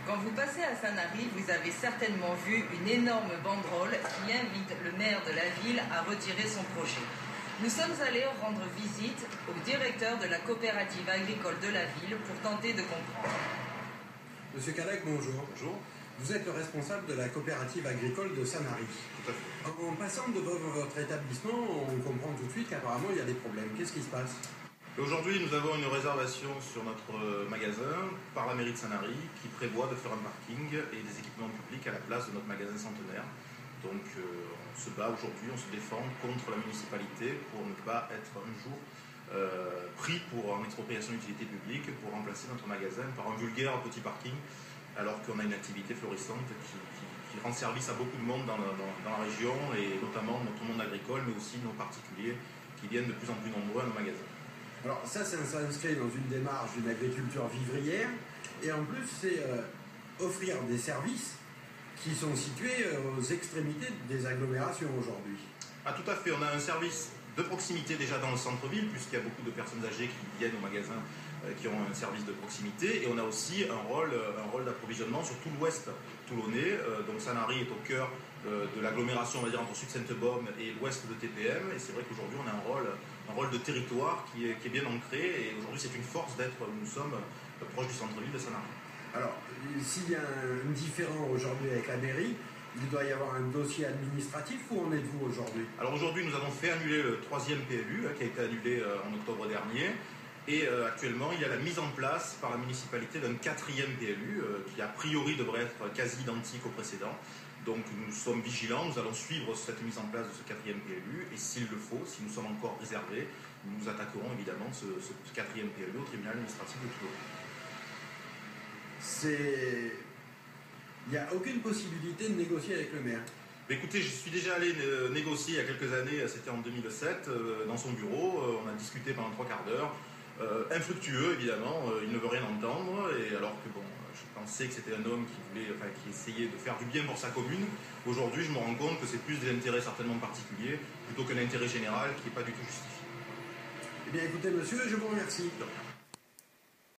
Quand vous passez à Sanary, vous avez certainement vu une énorme banderole qui invite le maire de la ville à retirer son projet. Nous sommes allés rendre visite au directeur de la coopérative agricole de la ville pour tenter de comprendre. Monsieur Cadac, bonjour. Bonjour. Vous êtes le responsable de la coopérative agricole de Sanary. Tout à fait. En passant devant votre établissement, on comprend tout de suite qu'apparemment il y a des problèmes. Qu'est-ce qui se passe? Aujourd'hui, nous avons une réservation sur notre magasin par la mairie de Sanary qui prévoit de faire un parking et des équipements publics à la place de notre magasin centenaire. Donc on se bat aujourd'hui, on se défend contre la municipalité pour ne pas être un jour pris pour en expropriation d'utilité publique pour remplacer notre magasin par un vulgaire petit parking alors qu'on a une activité florissante qui rend service à beaucoup de monde dans la région et notamment notre monde agricole mais aussi nos particuliers qui viennent de plus en plus nombreux à nos magasins. Alors ça s'inscrit dans une démarche d'une agriculture vivrière et en plus c'est offrir des services qui sont situés aux extrémités des agglomérations aujourd'hui. Ah tout à fait, on a un service de proximité déjà dans le centre-ville puisqu'il y a beaucoup de personnes âgées qui viennent au magasin qui ont un service de proximité et on a aussi un rôle d'approvisionnement sur tout l'ouest toulonnais. Donc Sanary est au cœur de l'agglomération, on va dire, entre Sud-Sainte-Baume et l'ouest de TPM et c'est vrai qu'aujourd'hui on a un rôle de territoire qui est bien ancré et aujourd'hui c'est une force d'être où nous sommes proche du centre-ville de Sanary. Alors, s'il y a un différend aujourd'hui avec la mairie, il doit y avoir un dossier administratif. Où en êtes-vous aujourd'hui? Alors aujourd'hui nous avons fait annuler le 3e PLU qui a été annulé en octobre dernier. Et actuellement, il y a la mise en place par la municipalité d'un 4e PLU qui a priori devrait être quasi identique au précédent. Donc nous sommes vigilants, nous allons suivre cette mise en place de ce 4e PLU et s'il le faut, si nous sommes encore réservés, nous attaquerons évidemment ce 4e PLU au tribunal administratif de Toulon. Il n'y a aucune possibilité de négocier avec le maire. Écoutez, je suis déjà allé négocier il y a quelques années, c'était en 2007, dans son bureau, on a discuté pendant 3 quarts d'heure. Infructueux évidemment, il ne veut rien entendre et alors que bon, je pensais que c'était un homme qui essayait de faire du bien pour sa commune. Aujourd'hui je me rends compte que c'est plus des intérêts certainement particuliers plutôt qu'un intérêt général qui n'est pas du tout justifié. Eh bien écoutez monsieur, je vous remercie.